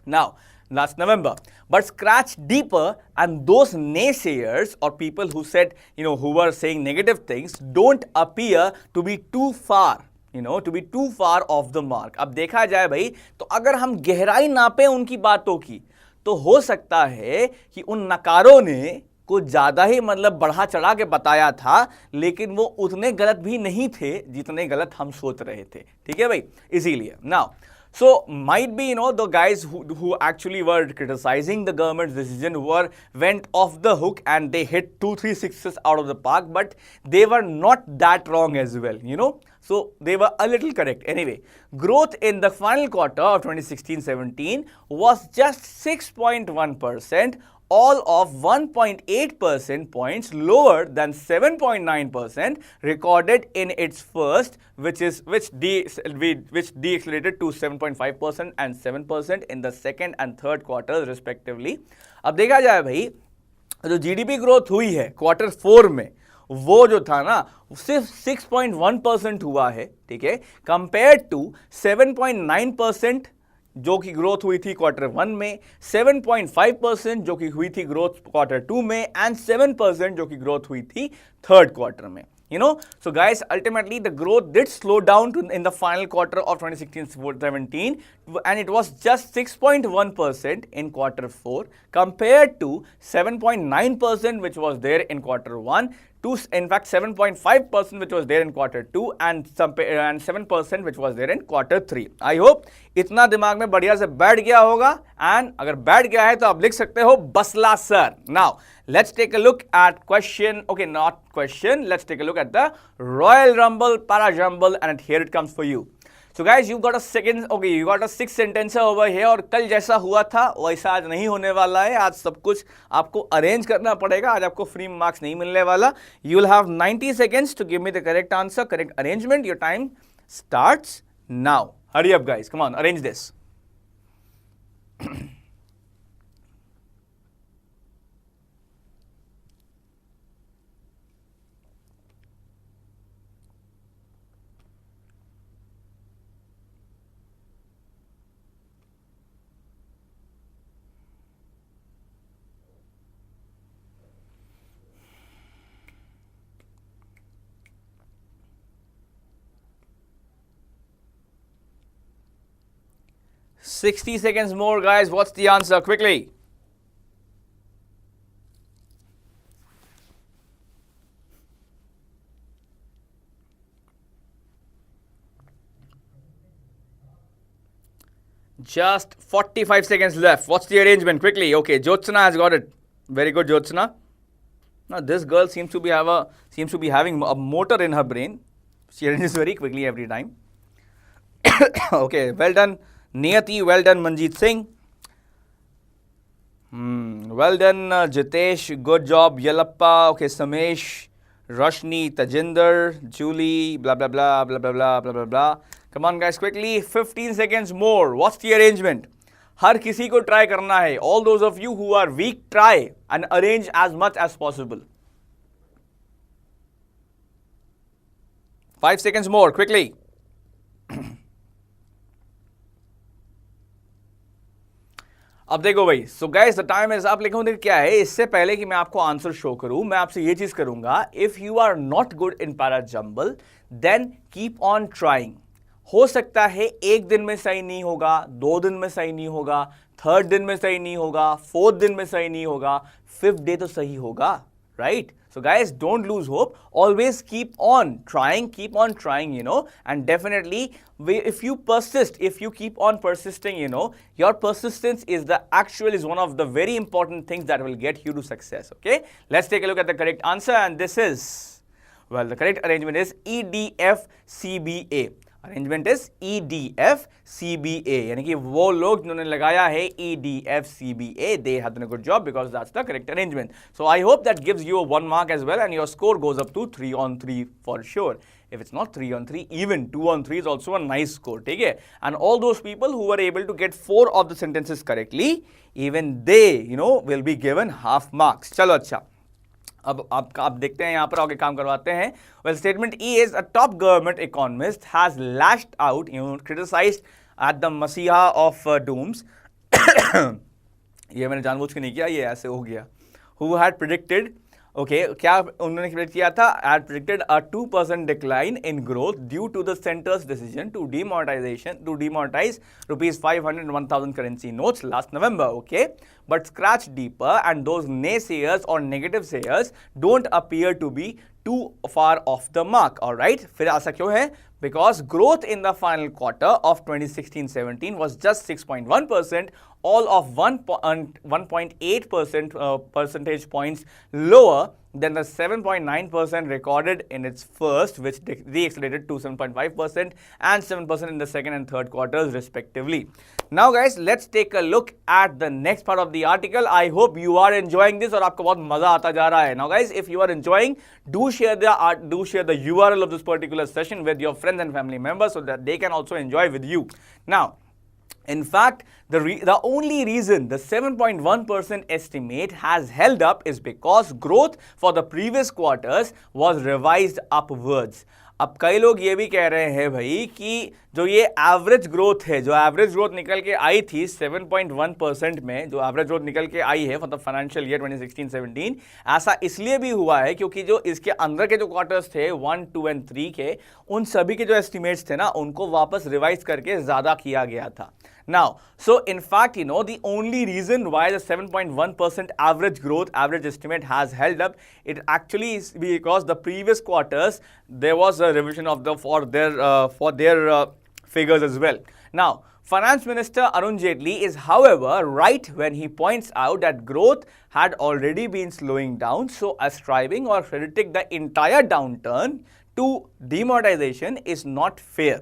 B: now last November, but scratch deeper and those naysayers or people who said, who were saying negative things don't appear to be too far, off the mark. अब देखा जाए भाई तो अगर हम गहराई नापे उनकी बातों की तो हो सकता है कि उन नकारों ने कुछ ज्यादा ही मतलब बढ़ा चढ़ा के बताया था, लेकिन वो उतने गलत भी नहीं थे जितने गलत हम सोच रहे थे, ठीक है भाई। इसीलिए now so might be the guys who actually were criticizing the government's decision went off the hook and they hit 2-3 sixes out of the park, but they were not that wrong as well, so they were a little correct. Anyway, growth in the final quarter of 2016-17 was just 6.1%, all of 1.8% points lower than 7.9% recorded in its first, which decelerated to 7.5% and 7% in the second and third quarters respectively. अब देखा जाए भाई जो GDP growth हुई है Q4 में वो जो था ना सिर्फ 6.1% हुआ है, ठीक है, कंपेयर्ड टू 7.9% जो कि ग्रोथ हुई थी Q1 में, 7.5% जो कि हुई थी ग्रोथ Q2 में एंड 7% जो कि ग्रोथ हुई थी थर्ड क्वार्टर में। You know, so guys, ultimately the growth did slow down in the final quarter of 2016-17, and it was just 6.1% in quarter 4 compared to 7.9% which was there in quarter 1, to in fact 7.5% which was there in quarter 2, and 7% which was there in quarter 3. I hope इतना दिमाग में बढ़िया से बैठ गया होगा, and अगर बैठ गया है तो आप लिख सकते हो बसला sir. Now let's take a look at question, okay, not question, let's take a look at the Royal Rumble, Para Jumble, and here it comes for you. So guys, you got a second, okay, you got a 6 sentence over here, और कल जैसा हुआ था वैसा आज नहीं होने वाला है. आज सब कुछ आपको अरेंज करना पड़ेगा, आज आपको फ्री मार्क्स नहीं मिलने वाला. You will have 90 seconds to give me the correct answer, correct arrangement. Your time starts now. Hurry up guys, come on, arrange this. 60 seconds more, guys. What's the answer? Quickly. Just 45 seconds left. What's the arrangement? Quickly. Okay, Jyotsna has got it. Very good, Jyotsna. Now this girl seems to be having a motor in her brain. She arranges very quickly every time. Okay, well done. Niyati, well done. Manjeet Singh, well done. Jitesh, good job. Yalappa, okay. Samesh, Rashni, Tajinder, Julie, blah blah blah blah blah blah blah blah blah. Come on guys, quickly. 15 seconds more. What's the arrangement? हर किसी को try करना है. All those of you who are weak, try and arrange as much as possible. 5 seconds more, quickly. अब देखो भाई, so guys the time is up. लिखूं क्या है, इससे पहले कि मैं आपको आंसर शो करूं, मैं आपसे ये चीज करूंगा. If you are not good in para jumble, then keep on trying. हो सकता है एक दिन में सही नहीं होगा, 2 दिन में सही नहीं होगा, 3rd दिन में सही नहीं होगा, 4th दिन में सही नहीं होगा, 5th डे तो सही होगा, right? So guys, don't lose hope. Always keep on trying, you know, and definitely if you persist, if you keep on persisting, you know, your persistence is one of the very important things that will get you to success. Okay, let's take a look at the correct answer, and this is, well, the correct arrangement is EDFCBA. Arrangement is EDFCBA. यानी कि वो लोग जिन्होंने लगाया है EDFCBA, they have done a good job because that's the correct arrangement. So I hope that gives you a 1 mark as well, and your score goes up to 3 on 3 for sure. If it's not 3 on 3, even 2 on 3 is also a nice score. Take it. And all those people who were able to get 4 of the sentences correctly, even they, you know, will be given half marks. चलो अच्छा. अब आप देखते हैं यहाँ पर आगे काम करवाते हैं. Well, statement E is a top government economist has lashed out, you know, criticized at the Masiha of Dooms. ये मैंने जानबूझ के नहीं किया, ये ऐसे हो गया. Who had predicted, okay, क्या उन्होंने predict किया था? Had predicted a 2% decline in growth due to the centre's decision to demonetize rupees 500 and 1000 currency notes last November. Okay, but scratch deeper, and those naysayers or negative sayers don't appear to be too far off the mark. All right, फिर ऐसा क्यों है? Because growth in the final quarter of 2016-17 was just 6.1%, all of 1.8% percentage points lower than the 7.9% recorded in its first, which deaccelerated to 7.5% and 7% in the second and third quarters respectively. Now guys, let's take a look at the next part of the article. I hope you are enjoying this और आपको बहुत मजा आता जा रहा है. Now guys, if you are enjoying, do share the URL of this particular session with your friends and family members so that they can also enjoy with you. Now, in fact, the only reason the 7.1% estimate has held up is because growth for the previous quarters was revised upwards. अब कई लोग ये भी कह रहे हैं भाई कि जो ये एवरेज ग्रोथ है, जो एवरेज ग्रोथ निकल के आई थी 7.1% में, जो एवरेज ग्रोथ निकल के आई है मतलब फाइनेंशियल ईयर 2016-17, ऐसा इसलिए भी हुआ है क्योंकि जो इसके अंदर के जो क्वार्टर्स थे 1, 2 एंड 3 के, उन सभी के जो एस्टिमेट्स थे ना, उनको वापस रिवाइज करके ज्यादा किया गया था. Now, so in fact, the only reason why the 7.1% average growth, average estimate has held up, it actually is because the previous quarters there was a revision of for their figures as well. Now, Finance Minister Arun Jaitley is, however, right when he points out that growth had already been slowing down, so ascribing or crediting the entire downturn to demonetization is not fair.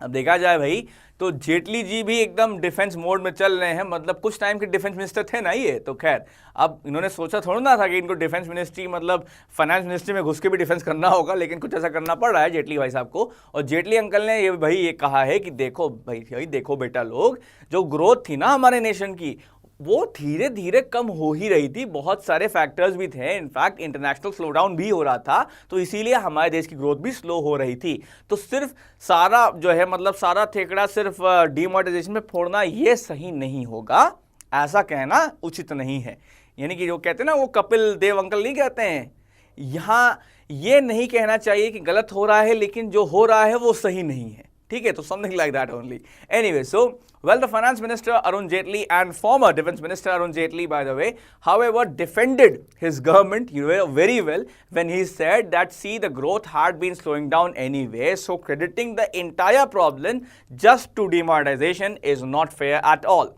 B: अब देखा जाए भाई तो जेटली जी भी एकदम defence mode में चल रहे हैं, मतलब कुछ टाइम के डिफेंस मिनिस्टर थे ना ये, तो खैर अब इन्होंने सोचा थोड़ा ना था कि इनको डिफेंस मिनिस्ट्री मतलब फाइनेंस मिनिस्ट्री में घुस के भी डिफेंस करना होगा, लेकिन कुछ ऐसा करना पड़ रहा है जेटली भाई साहब को. और जेटली अंकल ने ये भाई ये कहा है कि देखो भाई देखो बेटा लोग, जो ग्रोथ थी ना हमारे नेशन की वो धीरे धीरे कम हो ही रही थी. बहुत सारे फैक्टर्स भी थे, इनफैक्ट इंटरनेशनल स्लोडाउन भी हो रहा था, तो इसीलिए हमारे देश की ग्रोथ भी स्लो हो रही थी. तो सिर्फ सारा जो है मतलब सारा ठेकड़ा सिर्फ डीमोनेटाइजेशन में फोड़ना ये सही नहीं होगा, ऐसा कहना उचित नहीं है. यानी कि जो कहते हैं ना वो कपिल देव अंकल नहीं कहते हैं, यहाँ ये नहीं कहना चाहिए कि गलत हो रहा है लेकिन जो हो रहा है वो सही नहीं है. ठीक है, तो something like that only. Anyway, so well, the Finance Minister Arun Jaitley and former Defense Minister Arun Jaitley, by the way, however, defended his government very well when he said that see the growth had been slowing down anyway, so crediting the entire problem just to demonetization is not fair at all.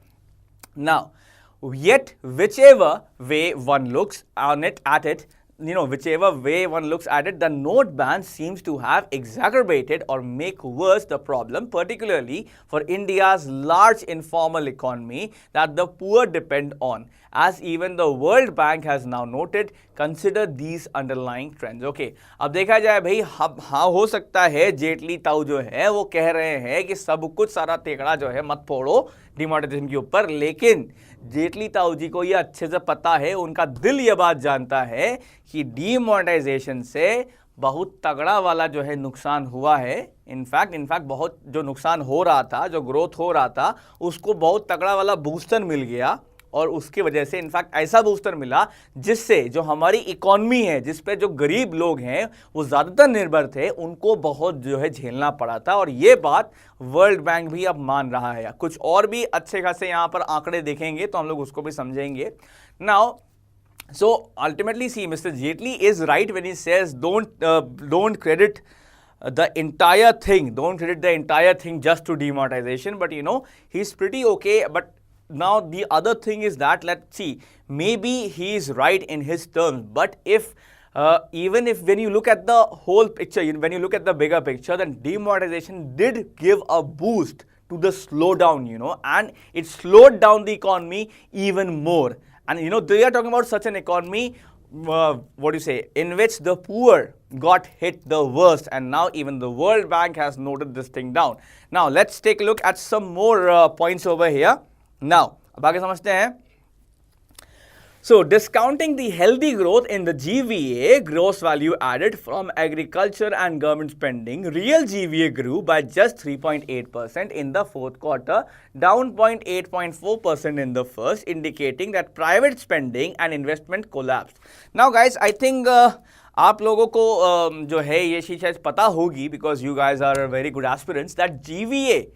B: Now, yet whichever way one looks at it, whichever way one looks at it, the note ban seems to have exacerbated or make worse the problem, particularly for India's large informal economy that the poor depend on, as even the World Bank has now noted. Consider these underlying trends. Okay, अब देखा जाए भाई, हाँ हो सकता है जेटली ताऊ जो है वो कह रहे हैं कि सब कुछ सारा तेकड़ा जो है मत फोड़ो डिमोनेटाइजेशन के ऊपर, लेकिन जेटली ताऊ जी को ये अच्छे से पता है, उनका दिल ये बात जानता है कि डीमोनेटाइजेशन से बहुत तगड़ा वाला जो है नुकसान हुआ है. इनफैक्ट बहुत जो नुकसान हो रहा था, जो ग्रोथ हो रहा था, उसको बहुत तगड़ा वाला बूस्टर मिल गया. और उसकी वजह से इनफैक्ट ऐसा बूस्टर मिला जिससे जो हमारी इकोनॉमी है, जिस पे जो गरीब लोग हैं वो ज़्यादातर निर्भर थे, उनको बहुत जो है झेलना पड़ा था. और ये बात वर्ल्ड बैंक भी अब मान रहा है. कुछ और भी अच्छे खासे यहाँ पर आंकड़े देखेंगे तो हम लोग उसको भी समझेंगे. Now so ultimately see, Mr. Jaitley is right when he says don't credit the entire thing just to demonetization, but he's pretty okay. But now the other thing is that, let's see, maybe he is right in his terms, but if even if when you look at the whole picture, when you look at the bigger picture, then demonetization did give a boost to the slowdown, and it slowed down the economy even more. And they are talking about such an economy, in which the poor got hit the worst, and now even the World Bank has noted this thing down. Now let's take a look at some more points over here. Now, अब आगे समझते हैं. So, discounting the healthy growth in the GVA, gross value added from agriculture and government spending, real GVA grew by just 3.8% in the fourth quarter, down 8.4% in the first, indicating that private spending and investment collapsed. Now guys, I think आप लोगों को जो है ये चीज़ शायद पता होगी, because you guys are very good aspirants, that GVA,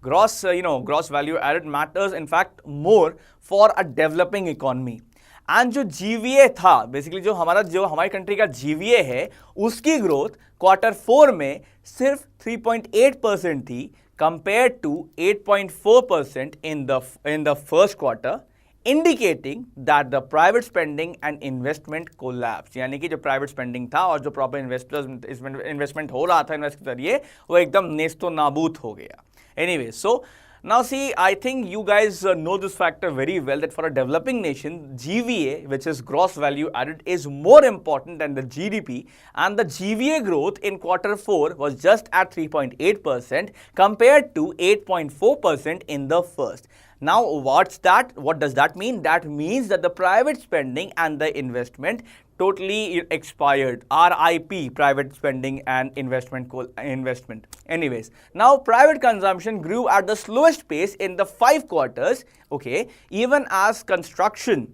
B: gross value added, matters in fact more for a developing economy. And जो GVA था, बेसिकली जो हमारी कंट्री का GVA है, उसकी ग्रोथ क्वार्टर 4 में सिर्फ 3.8% थी, compare to 8.4% in the first quarter, indicating that the private spending and investment collapse. यानी कि जो प्राइवेट स्पेंडिंग था और जो प्रॉपर इन्वेस्टमेंट हो रहा था इन्वेस्ट के जरिए, वो एकदम नेस्तो नाबूद हो गया. Anyway, so now see, I think you guys know this factor very well, that for a developing nation, GVA, which is gross value added, is more important than the GDP, and the GVA growth in quarter 4 was just at 3.8% compared to 8.4% in the first. Now, what's that? What does that mean? That means that the private spending and the investment totally expired. RIP, private spending and investment. Anyways, now private consumption grew at the slowest pace in the 5 quarters, okay, even as construction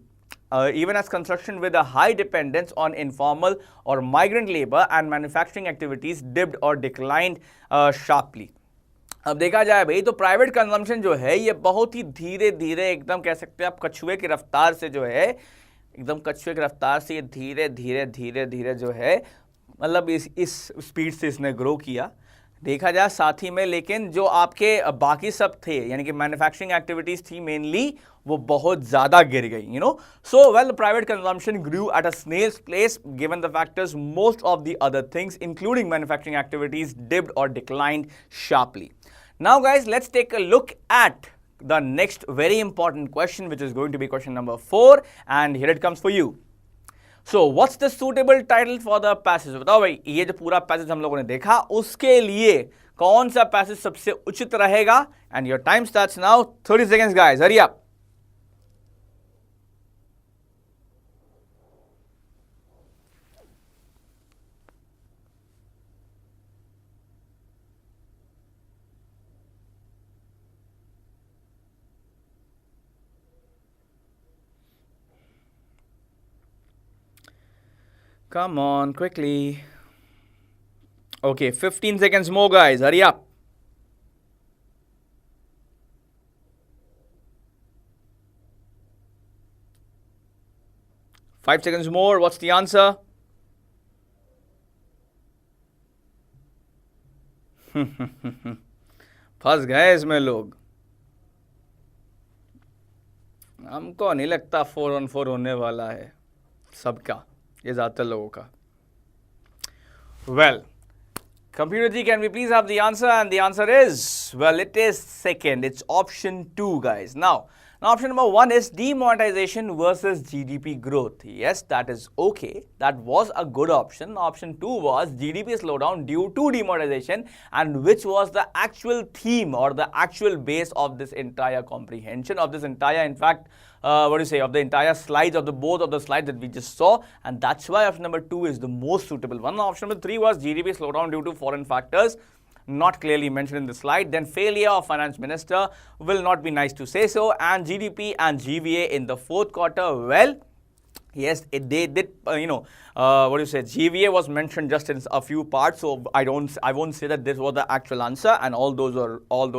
B: with a high dependence on informal or migrant labor and manufacturing activities dipped or declined sharply. अब देखा जाए भाई तो private consumption जो है ये बहुत ही धीरे धीरे, एकदम कह सकते हैं आप कछुए की रफ्तार से जो है, एकदम कछुए की रफ्तार से ये धीरे धीरे धीरे धीरे जो है, मतलब इस स्पीड से इसने ग्रो किया देखा जाए साथ ही में। लेकिन जो आपके बाकी सब थे यानी कि मैन्युफैक्चरिंग एक्टिविटीज थी मेनली, वो बहुत ज़्यादा गिर गई, you know. So well private consumption grew at a snail's pace given the factors most of the other things including manufacturing activities dipped और declined sharply. Now guys, let's take a look at the next very important question, which is going to be question number 4, and here it comes for you. So what's the suitable title for the passage? बताओ भाई, ये जो पूरा passage हम लोगों ने देखा उसके लिए कौन सा पैसेज सबसे उचित रहेगा? And your time starts now. 30 seconds guys, hurry up. Come on, quickly. Okay, 15 seconds more, guys. Hurry up. Five seconds more. What's the answer? फंस गए इसमें लोग. हमको नहीं लगता 4 on 4 होने वाला है सबका, ये ज़्यादातर लोगों का. Well, computer ji, can we please have the answer? And the answer is, well, it is second. It's option 2, guys. Now option number 1 is demonetization versus GDP growth. Yes, that is okay. That was a good option. Option 2 was GDP slowdown due to demonetization, and which was the actual theme or the actual base of this entire comprehension, of this entire, in fact, of the entire slides, of the both of the slides that we just saw, and that's why option number 2 is the most suitable one. Option number 3 was GDP slowdown due to foreign factors, not clearly mentioned in the slide. Then failure of finance minister, will not be nice to say so, and GDP and GVA in the 4th quarter. Well, yes, they did, GVA was mentioned just in a few parts, so I won't say that this was the actual answer. And all those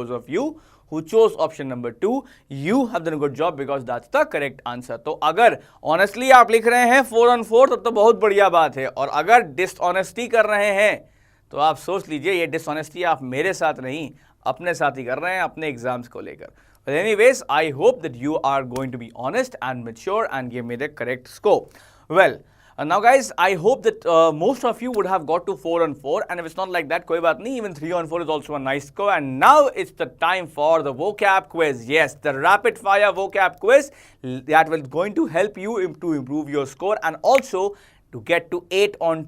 B: of you who chose option number 2, you have done a good job because that's the correct answer. तो अगर honestly आप लिख रहे हैं 4 on 4 तब तो बहुत बढ़िया बात है, और अगर dishonesty कर रहे हैं तो आप सोच लीजिए ये dishonesty आप मेरे साथ नहीं अपने साथ ही कर रहे हैं अपने एग्जाम्स को लेकर. But anyways, I hope that you are going to be honest and mature and give me the correct score. Well, now guys, I hope that most of you would have got to 4 on 4, and if it's not like that, koi baat nahi, even 3 on 4 is also a nice score. And now it's the time for the vocab quiz. Yes, the rapid fire vocab quiz that will going to help you to improve your score, and also to get to 8 on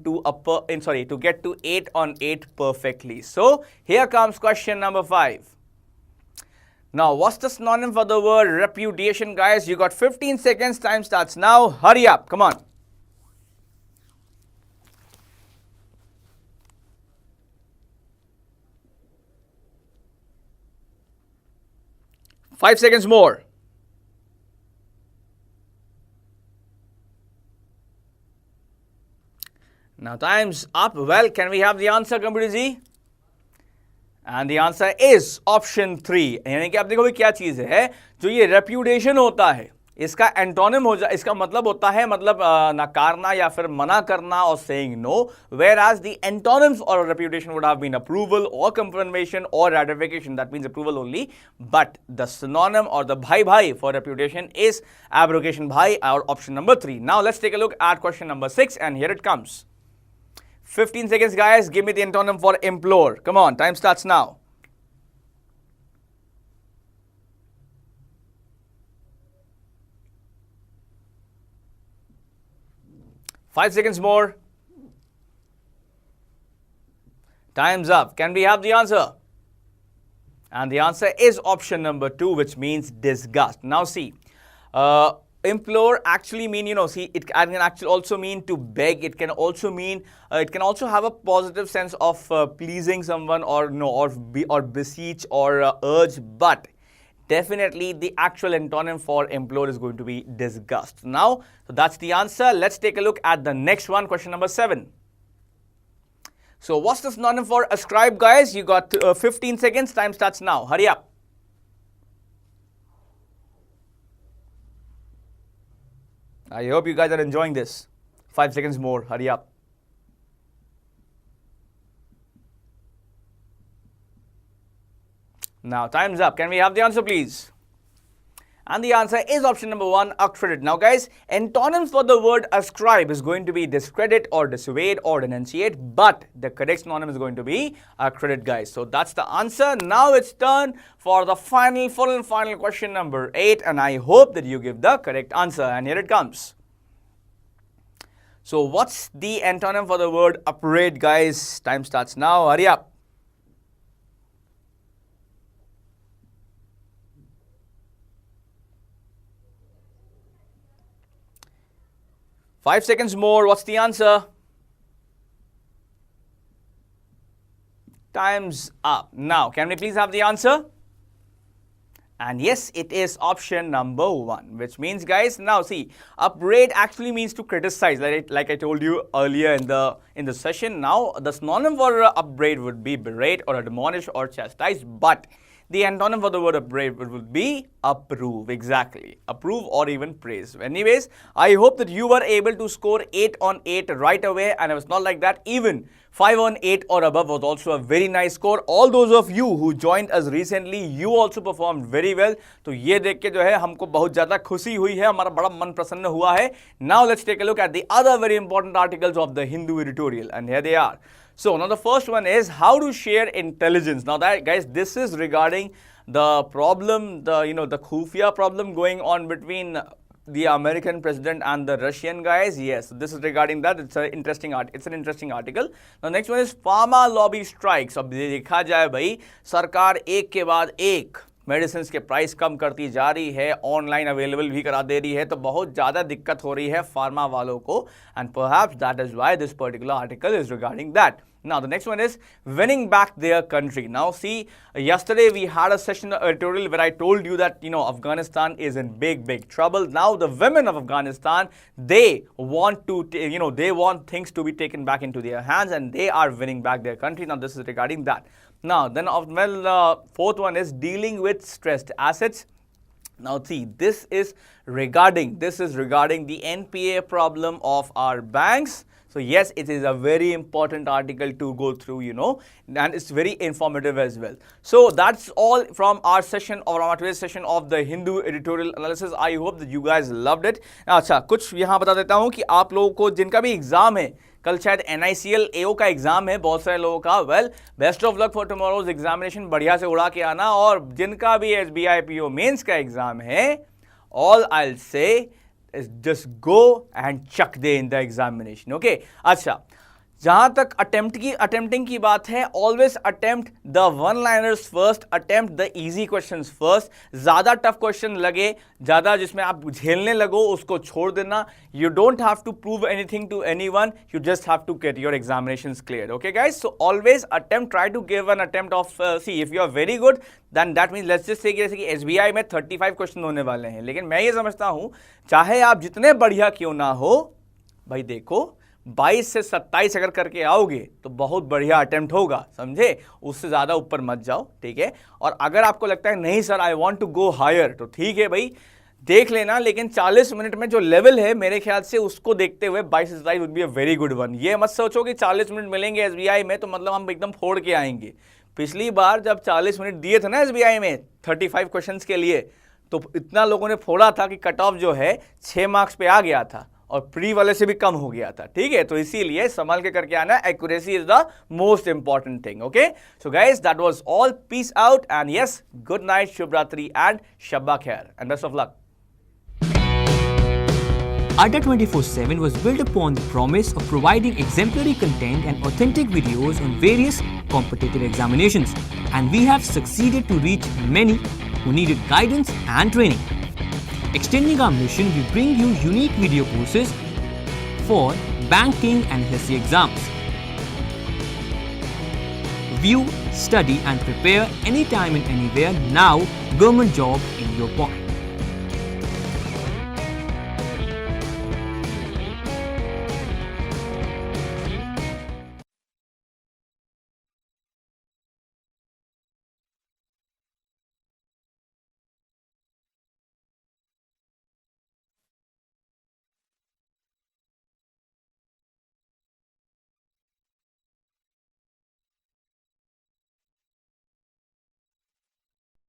B: 8 perfectly. So here comes question number 5. Now, what's the synonym for the word repudiation, guys? You got 15 seconds. Time starts now. Hurry up. Come on. Five seconds more. Now time's up. Well, can we have the answer, computer ji? And the answer is option 3. यानी कि आप देखो क्या चीज है, जो ये repudiation होता है, इसका एंटोनिम हो जा, इसका मतलब होता है मतलब नकारना या फिर मना करना और saying no, whereas the antonyms for repudiation would have been approval or confirmation or ratification. That means approval only. But the synonym or the bhai for repudiation is abrogation bhai, or option number 3. Now let's take a look at question number 6, and here it comes. 15 seconds, guys. Give me the antonym for implore. Come on, time starts now. Five seconds more. Time's up. Can we have the answer? And the answer is option number 2, which means disgust. Now see, implore actually mean, see, it can actually also mean to beg. It can also mean, it can also have a positive sense of pleasing someone, or or beseech or urge. But definitely the actual antonym for implore is going to be disgust. Now, so that's the answer. Let's take a look at the next one, question number 7. So what's the synonym for ascribe, guys? You got 15 seconds. Time starts now. Hurry up. I hope you guys are enjoying this. 5 seconds more. Hurry up. Now, time's up. Can we have the answer, please? And the answer is option number 1, accredit. Now, guys, antonyms for the word ascribe is going to be discredit or dissuade or denunciate, but the correct synonym is going to be accredit, guys. So that's the answer. Now it's turn for the full and final question number 8, and I hope that you give the correct answer. And here it comes. So what's the antonym for the word operate, guys? Time starts now. Hurry up. Five seconds more. What's the answer? Time's up. Now, can we please have the answer? And yes, it is option number 1, which means, guys, now see, upbraid actually means to criticize, like I told you earlier in the session. Now, the synonym for upbraid would be berate or admonish or chastise, but the antonym for the word upbraid would be approve. Exactly. Approve or even praise. Anyways, I hope that you were able to score 8 on 8 right away, and it was not like that. Even 5 on 8 or above was also a very nice score. All those of you who joined us recently, you also performed very well. तो ये देख के जो है हमको बहुत ज़्यादा खुशी हुई है, हमारा बड़ा मन प्रसन्न हुआ है. Now let's take a look at the other very important articles of the Hindu editorial, and here they are. So now the first one is how to share intelligence. Now that, guys, this is regarding the problem, the khufia problem going on between the American president and the Russian guys. Yes, this is regarding that. It's an interesting article. Now next one is pharma lobby strikes. अब देखा जाए भाई, सरकार एक के बाद एक medicine के प्राइस कम करती जा रही है, ऑनलाइन अवेलेबल भी करा दे रही है, तो बहुत ज़्यादा दिक्कत हो रही है फार्मा वालों को, and perhaps that is why this particular article is regarding that. Now the next one is winning back their country. Now see, yesterday we had a session editorial where I told you that Afghanistan is in big trouble. Now the women of Afghanistan, they want to they want things to be taken back into their hands, and they are winning back their country. Now this is regarding that. Now then, fourth one is dealing with stressed assets. Now see, this is regarding the NPA problem of our banks. So yes, it is a very important article to go through, and it's very informative as well. So that's all from our session, or our today's session of the Hindu editorial analysis. I hope that you guys loved it. अच्छा, कुछ यहाँ बता देता हूँ कि आप लोगों को जिनका भी एग्जाम है, कल शायद NICL AO का एग्जाम है बहुत सारे लोगों का, well best of luck for tomorrow's examination, बढ़िया से उड़ा के आना. और जिनका भी SBI PO मेंस का एग्जाम है, all I'll say is just go and chuck they in the examination. Okay? अच्छा, जहां तक अटेम्प्टिंग की बात है, always attempt the one liners first, attempt the easy questions first. ज्यादा टफ क्वेश्चन लगे, ज्यादा जिसमें आप झेलने लगो, उसको छोड़ देना. You don't have to prove anything to anyone, you just have to get your examinations clear. Okay guys, so always attempt, try to give an attempt of, see if you are very good then that means let's just say जैसे कि SBI में 35 question होने वाले हैं, लेकिन मैं ये समझता हूं चाहे आप जितने बढ़िया क्यों ना हो भाई, देखो 22 से 27 अगर करके आओगे तो बहुत बढ़िया अटेम्प्ट होगा, समझे. उससे ज़्यादा ऊपर मत जाओ, ठीक है. और अगर आपको लगता है नहीं sir I want to go higher, तो ठीक है भाई, देख लेना, लेकिन 40 मिनट में जो लेवल है मेरे ख्याल से उसको देखते हुए 22 से 27 would be a very good one. ये मत सोचो कि 40 मिनट मिलेंगे SBI में तो मतलब हम एकदम फोड़ के आएंगे. पिछली बार जब 40 मिनट दिए थे ना SBI में 35 क्वेश्चन के लिए, तो इतना लोगों ने फोड़ा था कि कट ऑफ जो है 6 मार्क्स पे आ गया था और प्री वाले से भी कम हो गया था, ठीक है. तो इसीलिए संभाल के करके आना, accuracy is the most important thing. Okay, so guys, that was all. Peace out and yes, good night, शुभ रात्रि एंड शब्बा खैर and best of luck.
A: Adda247 was built upon the promise of providing exemplary content and authentic videos on various competitive examinations, and we have succeeded to reach many who needed guidance and training. Extending our mission, we bring you unique video courses for banking and SSC exams. View, study and prepare anytime and anywhere. Now, government job in your pocket.